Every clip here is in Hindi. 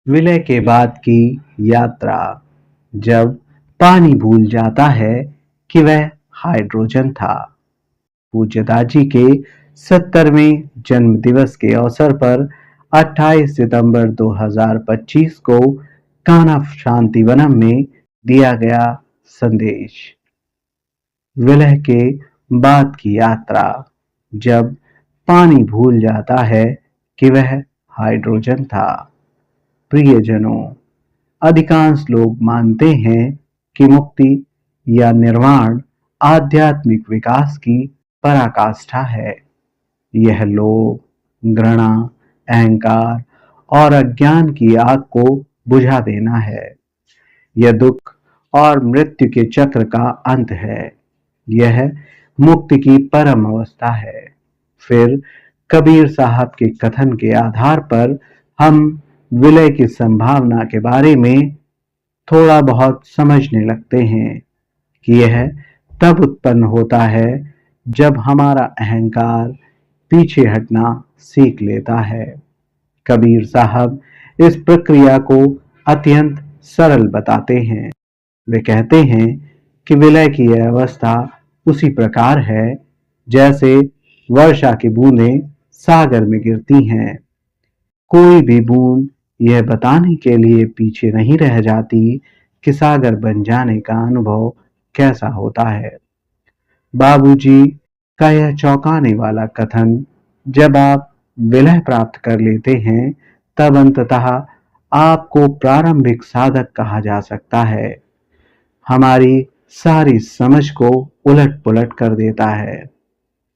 विलय के बाद की यात्रा। जब पानी भूल जाता है कि वह हाइड्रोजन था। पूज्य दाजी के 70वें जन्मदिवस के अवसर पर 28 सितंबर 2025 को कान्हा शांतिवनम में दिया गया संदेश। विलय के बाद की यात्रा। जब पानी भूल जाता है कि वह हाइड्रोजन था। प्रियजनों, अधिकांश लोग मानते हैं कि मुक्ति या निर्वाण आध्यात्मिक विकास की पराकाष्ठा है। यह लोभ, घृणा, अहंकार और अज्ञान की आग को बुझा देना है। यह दुख और मृत्यु के चक्र का अंत है। यह मुक्ति की परम अवस्था है। फिर कबीर साहब के कथन के आधार पर हम विलय की संभावना के बारे में थोड़ा बहुत समझने लगते हैं कि यह तब उत्पन्न होता है जब हमारा अहंकार पीछे हटना सीख लेता है। कबीर साहब इस प्रक्रिया को अत्यंत सरल बताते हैं। वे कहते हैं कि विलय की यह अवस्था उसी प्रकार है जैसे वर्षा की बूंदें सागर में गिरती हैं। कोई भी बूंद यह बताने के लिए पीछे नहीं रह जाती कि सागर बन जाने का अनुभव कैसा होता है। बाबूजी का यह चौंकाने वाला कथन, जब आप विलय प्राप्त कर लेते हैं तब अंततः आपको प्रारंभिक साधक कहा जा सकता है, हमारी सारी समझ को उलट पुलट कर देता है।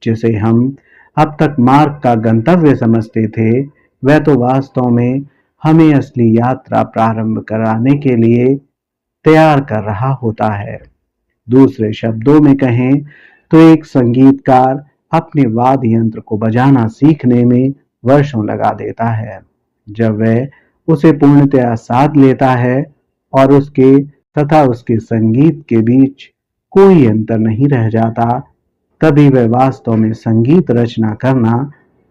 जिसे हम अब तक मार्ग का गंतव्य समझते थे, वह तो वास्तव में हमें असली यात्रा प्रारंभ कराने के लिए तैयार कर रहा होता है। दूसरे शब्दों में कहें तो एक संगीतकार अपने वाद्य यंत्र को बजाना सीखने में वर्षों लगा देता है। जब वह उसे पूर्णतया साध लेता है और उसके तथा उसके संगीत के बीच कोई अंतर नहीं रह जाता, तभी वह वास्तव में संगीत रचना करना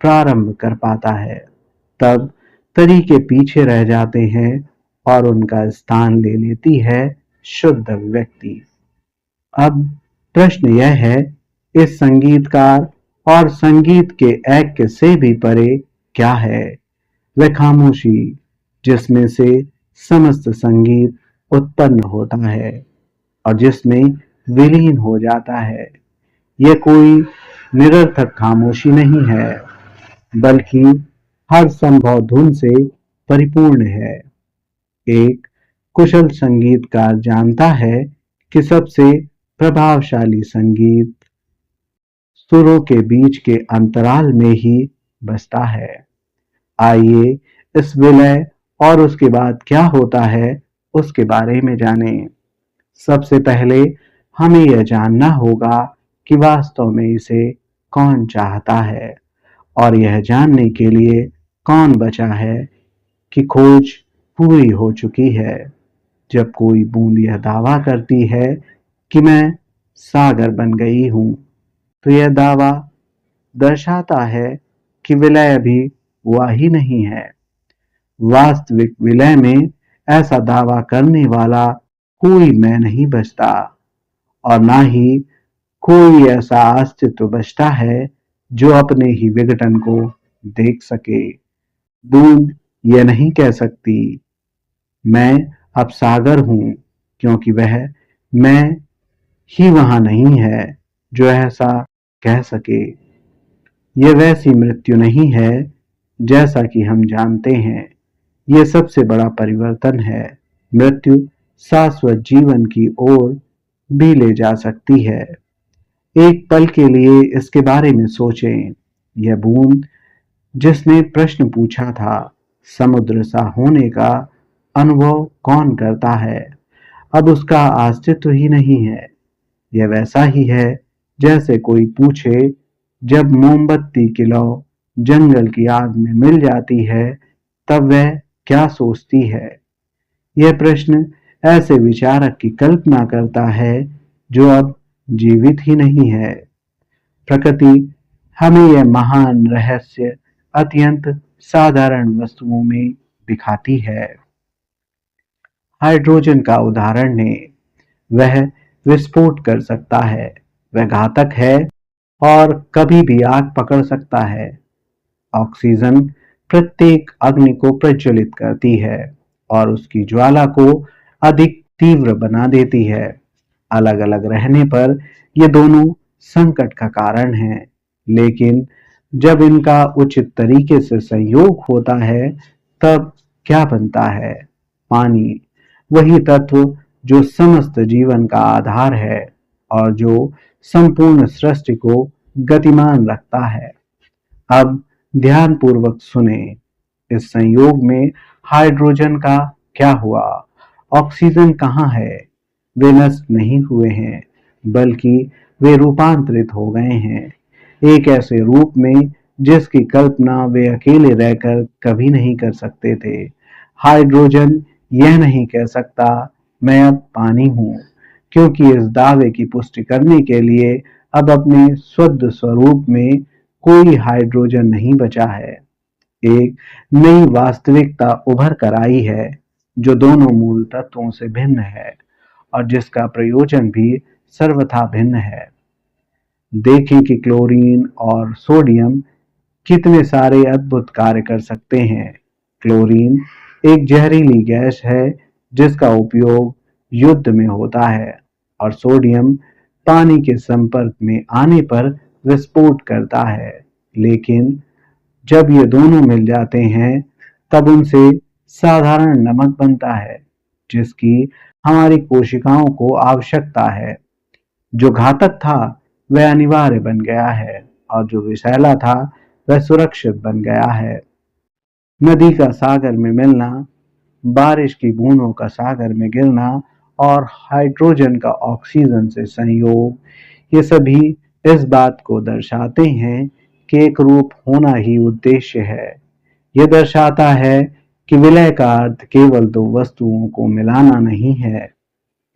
प्रारंभ कर पाता है। तब तरीके पीछे रह जाते हैं और उनका स्थान ले लेती है शुद्ध व्यक्ति। अब प्रश्न यह है, इस संगीतकार और संगीत के ऐक्य से भी परे क्या है? वह खामोशी जिसमें से समस्त संगीत उत्पन्न होता है और जिसमें विलीन हो जाता है। यह कोई निरर्थक खामोशी नहीं है, बल्कि हर संभव धुन से परिपूर्ण है। एक कुशल संगीतकार जानता है कि सबसे प्रभावशाली संगीत सुरों के बीच के अंतराल में ही बसता है। आइए इस विलय और उसके बाद क्या होता है उसके बारे में जानें। सबसे पहले हमें यह जानना होगा कि वास्तव में इसे कौन चाहता है, और यह जानने के लिए कौन बचा है कि खोज पूरी हो चुकी है। जब कोई बूंद यह दावा करती है कि मैं सागर बन गई हूं, तो यह दावा दर्शाता है कि विलय अभी हुआ ही नहीं है। वास्तविक विलय में ऐसा दावा करने वाला कोई मैं नहीं बचता, और ना ही कोई ऐसा अस्तित्व बचता है जो अपने ही विघटन को देख सके। बूंद यह नहीं कह सकती, मैं अब सागर हूं, क्योंकि वह मैं ही वहां नहीं है जो ऐसा कह सके। यह वैसी मृत्यु नहीं है जैसा कि हम जानते हैं। यह सबसे बड़ा परिवर्तन है। मृत्यु शाश्वत जीवन की ओर भी ले जा सकती है। एक पल के लिए इसके बारे में सोचें। यह बूंद जिसने प्रश्न पूछा था, समुद्र सा होने का अनुभव कौन करता है, अब उसका अस्तित्व ही नहीं है। यह वैसा ही है जैसे कोई पूछे, जब मोमबत्ती की लौ जंगल की आग में मिल जाती है तब वह क्या सोचती है। यह प्रश्न ऐसे विचारक की कल्पना करता है जो अब जीवित ही नहीं है। प्रकृति हमें यह महान रहस्य अत्यंत साधारण वस्तुओं में दिखाती है। हाइड्रोजन का उदाहरण है। वह विस्फोट कर सकता है, वह घातक है और कभी भी आग पकड़ सकता है। ऑक्सीजन प्रत्येक अग्नि को प्रज्वलित करती है और उसकी ज्वाला को अधिक तीव्र बना देती है। अलग अलग रहने पर ये दोनों संकट का कारण हैं, लेकिन जब इनका उचित तरीके से संयोग होता है तब क्या बनता है? पानी, वही तत्व जो समस्त जीवन का आधार है और जो संपूर्ण सृष्टि को गतिमान रखता है। अब ध्यानपूर्वक सुने, इस संयोग में हाइड्रोजन का क्या हुआ? ऑक्सीजन कहाँ है? वे नष्ट नहीं हुए हैं, बल्कि वे रूपांतरित हो गए हैं, एक ऐसे रूप में जिसकी कल्पना वे अकेले रहकर कभी नहीं कर सकते थे। हाइड्रोजन यह नहीं कह सकता, मैं अब पानी हूँ, क्योंकि इस दावे की पुष्टि करने के लिए अब अपने शुद्ध स्वरूप में कोई हाइड्रोजन नहीं बचा है। एक नई वास्तविकता उभर कर आई है, जो दोनों मूल तत्वों से भिन्न है और जिसका प्रयोजन भी सर्वथा भिन्न है। देखें कि क्लोरीन और सोडियम कितने सारे अद्भुत कार्य कर सकते हैं। क्लोरीन एक जहरीली गैस है जिसका उपयोग युद्ध में होता है और सोडियम पानी के संपर्क में आने पर विस्फोट करता है। लेकिन जब ये दोनों मिल जाते हैं तब उनसे साधारण नमक बनता है, जिसकी हमारी कोशिकाओं को आवश्यकता है। जो घातक था वह अनिवार्य बन गया है और जो विषैला था वह सुरक्षित बन गया है। नदी का सागर में मिलना, बारिश की बूंदों का सागर में गिरना और हाइड्रोजन का ऑक्सीजन से संयोग, ये सभी इस बात को दर्शाते हैं कि एक रूप होना ही उद्देश्य है। यह दर्शाता है कि विलय का अर्थ केवल दो वस्तुओं को मिलाना नहीं है,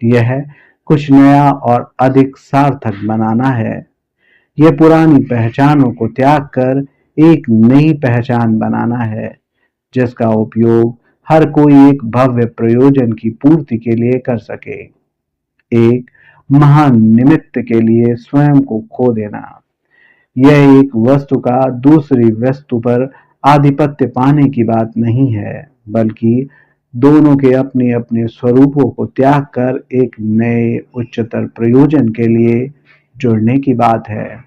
यह कुछ नया और अधिक सार्थक बनाना है। यह पुरानी पहचानों को त्याग कर एक नई पहचान बनाना है, जिसका उपयोग हर कोई एक भव्य प्रयोजन की पूर्ति के लिए कर सके। एक महान निमित्त के लिए स्वयं को खो देना। यह एक वस्तु का दूसरी वस्तु पर आधिपत्य पाने की बात नहीं है, बल्कि दोनों के अपने अपने स्वरूपों को त्याग कर एक नए उच्चतर प्रयोजन के लिए जुड़ने की बात है।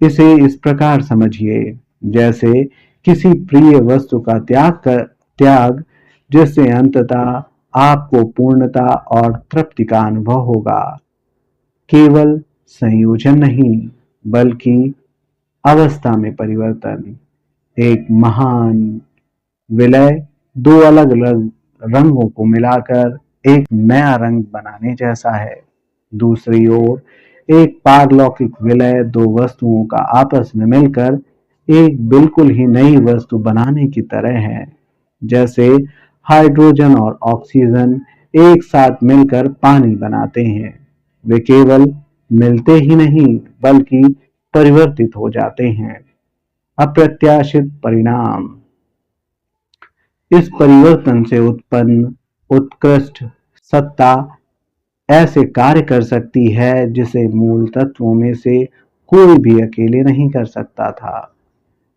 इसे इस प्रकार समझिए, जैसे किसी प्रिय वस्तु का त्याग जिससे अंततः आपको पूर्णता और तृप्ति का अनुभव होगा। केवल संयोजन नहीं, बल्कि अवस्था में परिवर्तन। एक महान विलय दो अलग अलग रंगों को मिलाकर एक नया रंग बनाने जैसा है। दूसरी ओर एक पारलौकिक विलय दो वस्तुओं का आपस में मिलकर एक बिल्कुल ही नई वस्तु बनाने की तरह है। जैसे हाइड्रोजन और ऑक्सीजन एक साथ मिलकर पानी बनाते हैं। वे केवल मिलते ही नहीं, बल्कि परिवर्तित हो जाते हैं। अप्रत्याशित परिणाम, इस परिवर्तन से उत्पन्न उत्कृष्ट सत्ता ऐसे कार्य कर सकती है जिसे मूल तत्वों में से कोई भी अकेले नहीं कर सकता था।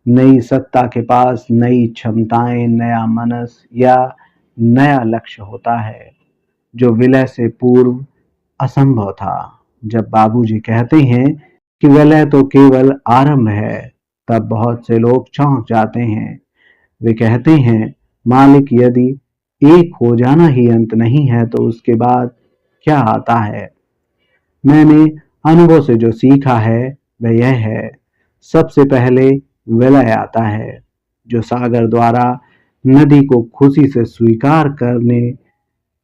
नई सत्ता के पास नई क्षमताएं, नया मनस या नया लक्ष्य होता है, जो विलय से पूर्व असंभव था। जब बाबूजी कहते हैं कि विलय तो केवल आरंभ है, तब बहुत से लोग चौंक जाते हैं। वे कहते हैं, मालिक, यदि एक हो जाना ही अंत नहीं है तो उसके बाद क्या आता है? मैंने अनुभव से जो सीखा है वह यह है, सबसे पहले विलय आता है, जो सागर द्वारा नदी को खुशी से स्वीकार करने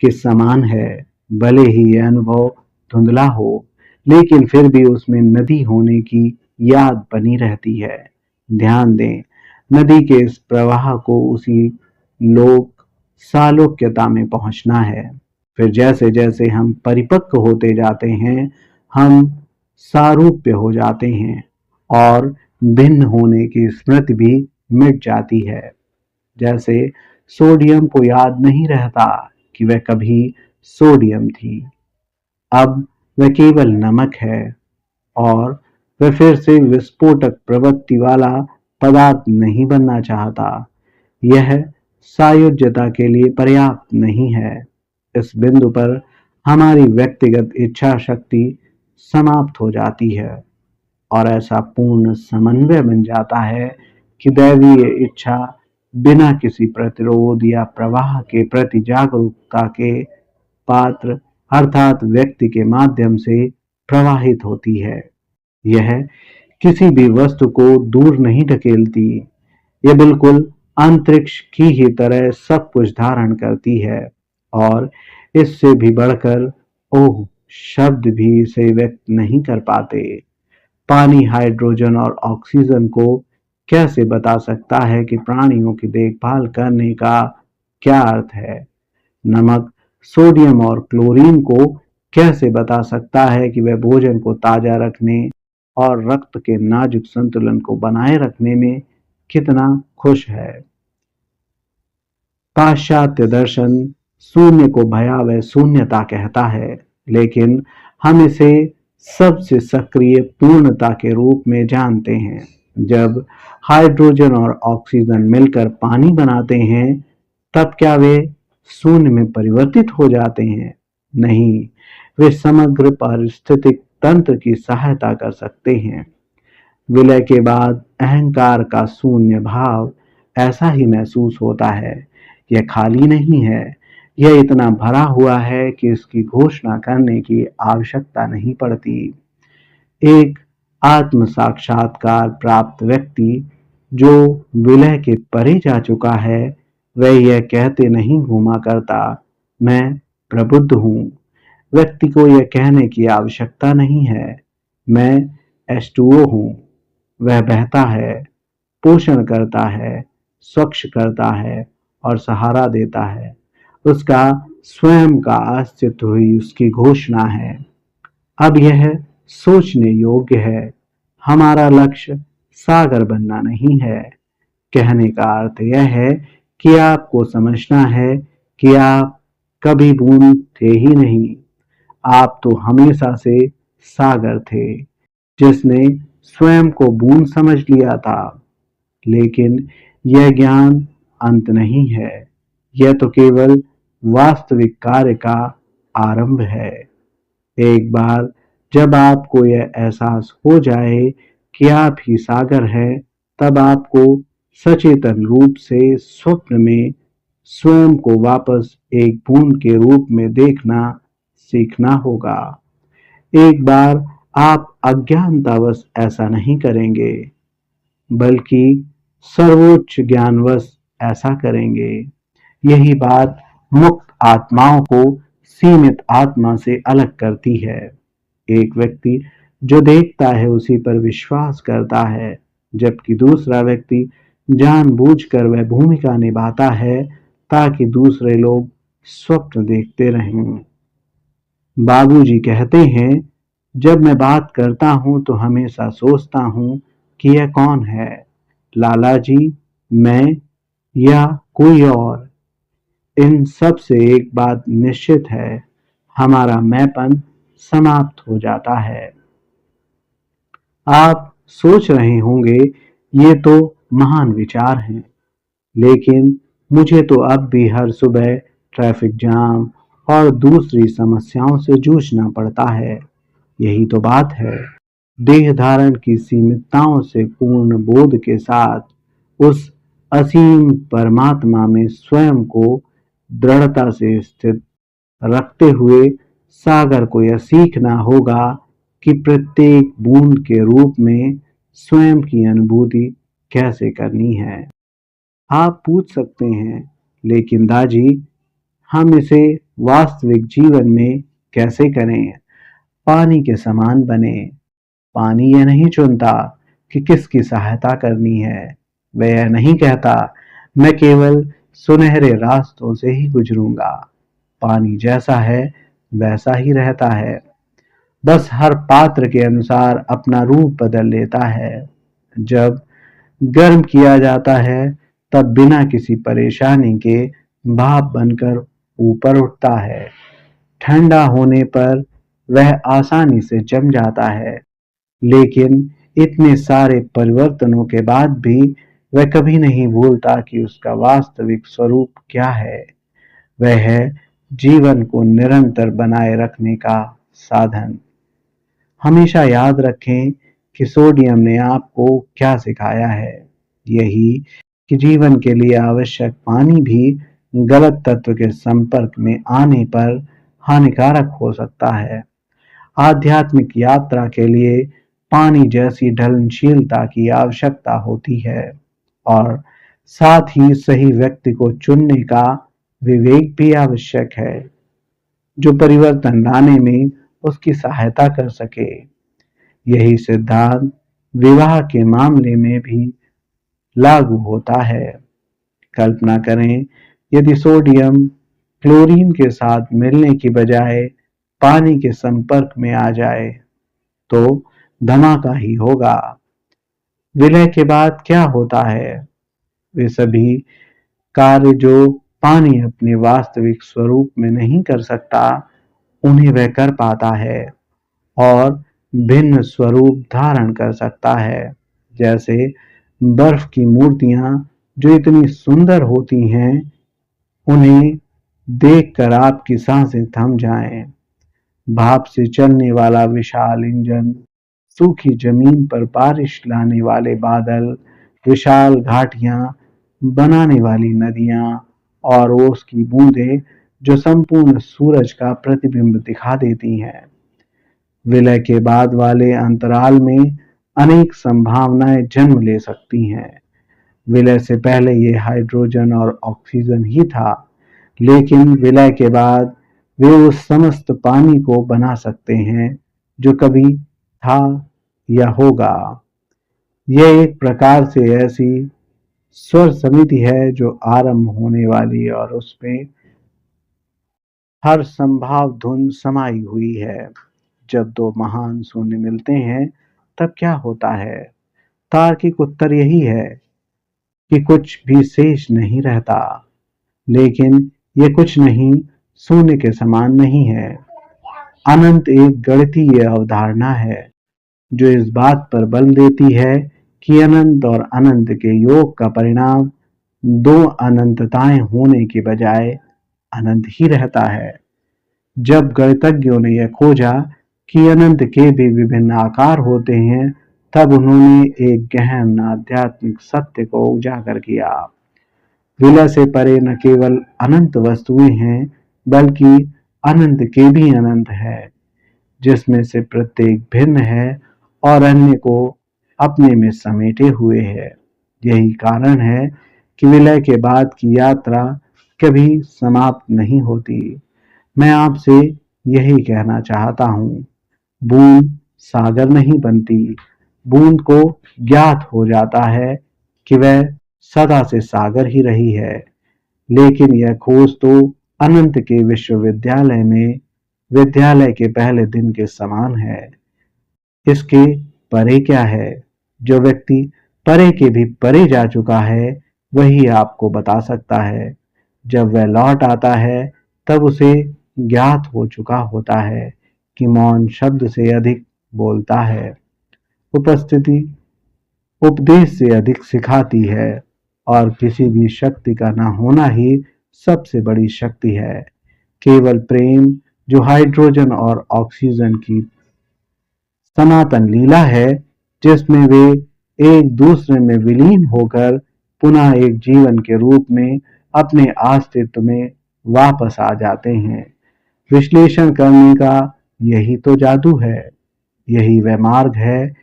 के समान है। भले ही यह अनुभव धुंधला हो, लेकिन फिर भी उसमें नदी होने की याद बनी रहती है। ध्यान दें, नदी के इस प्रवाह को उसी लोक सालोक्यता में पहुंचना है। फिर जैसे जैसे हम परिपक्व होते जाते हैं, हम सारूप्य हो जाते हैं और भिन्न होने की स्मृति भी मिट जाती है। जैसे सोडियम को याद नहीं रहता कि वह कभी सोडियम थी। अब वह केवल नमक है और वह फिर से विस्फोटक प्रवृत्ति वाला पदार्थ नहीं बनना चाहता। यह सायुज्यता के लिए पर्याप्त नहीं है। इस बिंदु पर हमारी व्यक्तिगत इच्छा शक्ति समाप्त हो जाती है और ऐसा पूर्ण समन्वय बन जाता है कि दैवीय इच्छा बिना किसी प्रतिरोध या प्रवाह के प्रति जागरूकता के पात्र अर्थात व्यक्ति के माध्यम से प्रवाहित होती है। यह किसी भी वस्तु को दूर नहीं ढकेलती, यह बिल्कुल अंतरिक्ष की ही तरह सब कुछ धारण करती है और इससे भी बढ़कर ओह शब्द भी इसे व्यक्त नहीं कर पाते। पानी हाइड्रोजन और ऑक्सीजन को कैसे बता सकता है कि प्राणियों की देखभाल करने का क्या अर्थ है? नमक सोडियम और क्लोरीन को कैसे बता सकता है कि वह भोजन को ताजा रखने और रक्त के नाजुक संतुलन को बनाए रखने में कितना खुश है? पाश्चात्य दर्शन शून्य को भयावह शून्यता कहता है, लेकिन हम इसे सबसे सक्रिय पूर्णता के रूप में जानते हैं। जब हाइड्रोजन और ऑक्सीजन मिलकर पानी बनाते हैं, तब क्या वे शून्य में परिवर्तित हो जाते हैं? नहीं, वे समग्र पारिस्थितिक तंत्र की सहायता कर सकते हैं। विलय के बाद अहंकार का शून्य भाव ऐसा ही महसूस होता है। यह खाली नहीं है, यह इतना भरा हुआ है कि इसकी घोषणा करने की आवश्यकता नहीं पड़ती। एक आत्म साक्षात्कार प्राप्त व्यक्ति जो विलय के परे जा चुका है, वह यह कहते नहीं घूमा करता, मैं प्रबुद्ध हूँ। व्यक्ति को यह कहने की आवश्यकता नहीं है, मैं H2O हूँ। वह बहता है, पोषण करता है, स्वच्छ करता है और सहारा देता है। उसका स्वयं का अस्तित्व ही उसकी घोषणा है। अब यह सोचने योग्य है। हमारा लक्ष्य सागर बनना नहीं है। कहने का अर्थ यह है कि आपको समझना है कि आप कभी बूंद थे ही नहीं। आप तो हमेशा से सागर थे, जिसने स्वयं को बूंद समझ लिया था। लेकिन यह ज्ञान अंत नहीं है, यह तो केवल वास्तविक कार्य का आरंभ है। एक बार जब आपको यह एहसास हो जाए कि आप ही सागर हैं, तब आपको सचेतन रूप से स्वप्न में स्वयं को वापस एक बूंद के रूप में देखना सीखना होगा। एक बार आप अज्ञानतावश ऐसा नहीं करेंगे, बल्कि सर्वोच्च ज्ञानवश ऐसा करेंगे। यही बात मुक्त आत्माओं को सीमित आत्मा से अलग करती है। एक व्यक्ति जो देखता है उसी पर विश्वास करता है, जबकि दूसरा व्यक्ति जानबूझकर वह भूमिका निभाता है ताकि दूसरे लोग स्वप्न देखते रहें। बाबूजी कहते हैं, जब मैं बात करता हूं तो हमेशा सोचता हूं कि यह कौन है, लाला जी, मैं या कोई और। इन सब से एक बात निश्चित है, हमारा मैंपन समाप्त हो जाता है। आप सोच रहे होंगे, ये तो महान विचार हैं, लेकिन मुझे तो अब भी हर सुबह ट्रैफिक जाम और दूसरी समस्याओं से जूझना पड़ता है। यही तो बात है। देह धारण की सीमितताओं से पूर्ण बोध के साथ उस असीम परमात्मा में स्वयं को दृढ़ता से स्थित रखते हुए सागर को यह सीखना होगा कि प्रत्येक बूंद के रूप में स्वयं की अनुभूति कैसे करनी है। आप पूछ सकते हैं, लेकिन दाजी, हम इसे वास्तविक जीवन में कैसे करें? पानी के समान बने। पानी यह नहीं चुनता कि किसकी सहायता करनी है। वह यह नहीं कहता, मैं केवल सुनहरे रास्तों से ही गुजरूंगा। पानी जैसा है वैसा ही रहता है, बस हर पात्र के अनुसार अपना रूप बदल लेता है। जब गर्म किया जाता है, तब बिना किसी परेशानी के भाप बनकर ऊपर उठता है। ठंडा होने पर वह आसानी से जम जाता है, लेकिन इतने सारे परिवर्तनों के बाद भी वह कभी नहीं भूलता कि उसका वास्तविक स्वरूप क्या है। वह है जीवन को निरंतर बनाए रखने का साधन। हमेशा याद रखें कि सोडियम ने आपको क्या सिखाया है। यही कि जीवन के लिए आवश्यक पानी भी गलत तत्व के संपर्क में आने पर हानिकारक हो सकता है। आध्यात्मिक यात्रा के लिए पानी जैसी ढलनशीलता की आवश्यकता होती है, और साथ ही सही व्यक्ति को चुनने का विवेक भी आवश्यक है, जो परिवर्तन लाने में उसकी सहायता कर सके। यही सिद्धांत विवाह के मामले में भी लागू होता है। कल्पना करें, यदि सोडियम क्लोरीन के साथ मिलने की बजाय पानी के संपर्क में आ जाए तो धमाका ही होगा। विलय के बाद क्या होता है? वे सभी कार्य जो पानी अपने वास्तविक स्वरूप में नहीं कर सकता, उन्हें वह कर पाता है और भिन्न स्वरूप धारण कर सकता है। जैसे बर्फ की मूर्तियां जो इतनी सुंदर होती हैं, उन्हें देखकर आपकी सांसें थम जाएं। भाप से चलने वाला विशाल इंजन, सूखी जमीन पर बारिश लाने वाले बादल, विशाल घाटियां बनाने वाली नदियां और ओस की बूंदें जो संपूर्ण सूरज का प्रतिबिंब दिखा देती हैं। विलय के बाद वाले अंतराल में अनेक संभावनाएं जन्म ले सकती हैं। विलय से पहले ये हाइड्रोजन और ऑक्सीजन ही था, लेकिन विलय के बाद वे उस समस्त पानी को बना सकते हैं जो कभी था या होगा। यह एक प्रकार से ऐसी स्वर समिति है जो आरंभ होने वाली और उसमें हर संभाव धुन समाई हुई है। जब दो महान शून्य मिलते हैं तब क्या होता है? तार्किक उत्तर यही है कि कुछ भी शेष नहीं रहता, लेकिन ये कुछ नहीं शून्य के समान नहीं है। अनंत एक गणितीय अवधारणा है जो इस बात पर बल देती है कि अनंत और अनंत के योग का परिणाम दो अनंतताएं होने के बजाय अनंत ही रहता है। जब गणितज्ञों ने यह खोजा कि अनंत के भी विभिन्न आकार होते हैं, तब उन्होंने एक गहन आध्यात्मिक सत्य को उजागर किया। विलय से परे न केवल अनंत वस्तुएं हैं, बल्कि अनंत के भी अनंत है, जिसमें से प्रत्येक भिन्न है और अन्य को अपने में समेटे हुए है। यही कारण है कि विलय के बाद की यात्रा कभी समाप्त नहीं होती। मैं आपसे यही कहना चाहता हूँ, बूंद सागर नहीं बनती। बूंद को ज्ञात हो जाता है कि वह सदा से सागर ही रही है, लेकिन यह खोज तो अनंत के विश्वविद्यालय में विद्यालय के पहले दिन के समान है। इसके परे क्या है? जो व्यक्ति परे के भी परे जा चुका है, वही आपको बता सकता है। जब वह लौट आता है, तब उसे ज्ञात हो चुका होता है कि मौन शब्द से अधिक बोलता है। उपस्थिति उपदेश से अधिक सिखाती है, और किसी भी शक्ति का न होना ही सबसे बड़ी शक्ति है। केवल प्रेम, जो हाइड्रोजन और ऑक्सीजन की सनातन लीला है, जिसमें वे एक दूसरे में विलीन होकर पुनः एक जीवन के रूप में अपने अस्तित्व में वापस आ जाते हैं। विश्लेषण करने का यही तो जादू है। यही वह मार्ग है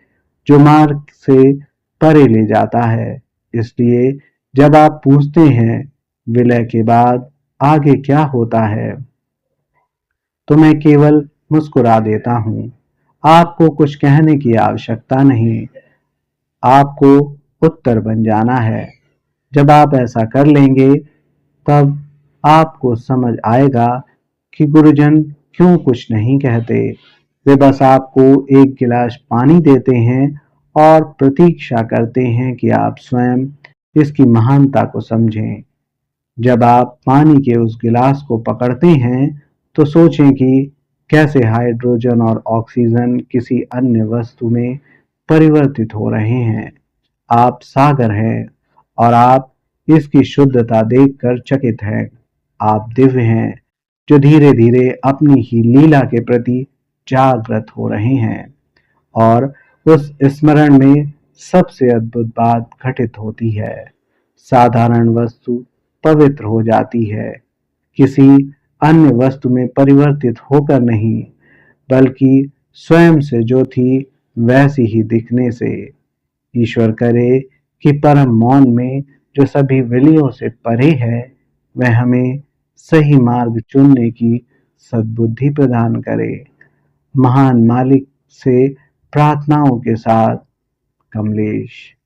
जो मार्ग से परे ले जाता है। इसलिए जब आप पूछते हैं विलय के बाद आगे क्या होता है, तो मैं केवल मुस्कुरा देता हूँ। आपको कुछ कहने की आवश्यकता नहीं, आपको उत्तर बन जाना है। जब आप ऐसा कर लेंगे, तब आपको समझ आएगा कि गुरुजन क्यों कुछ नहीं कहते। वे बस आपको एक गिलास पानी देते हैं और प्रतीक्षा करते हैं कि आप स्वयं इसकी महानता को समझें। जब आप पानी के उस गिलास को पकड़ते हैं तो सोचें कि कैसे हाइड्रोजन और ऑक्सीजन किसी अन्य वस्तु में परिवर्तित हो रहे हैं। आप सागर हैं और आप इसकी शुद्धता देखकर चकित हैं। आप दिव्य हैं जो धीरे धीरे अपनी ही लीला के प्रति जागृत हो रहे हैं। और उस स्मरण में सबसे अद्भुत बात घटित होती है। साधारण वस्तु पवित्र हो जाती है, किसी अन्य वस्तु में परिवर्तित होकर नहीं, बल्कि स्वयं से जो थी वैसी ही दिखने से। ईश्वर करे कि परम मौन में जो सभी विलियों से परे है, वह हमें सही मार्ग चुनने की सद्बुद्धि प्रदान करे। महान मालिक से प्रार्थनाओं के साथ, कमलेश।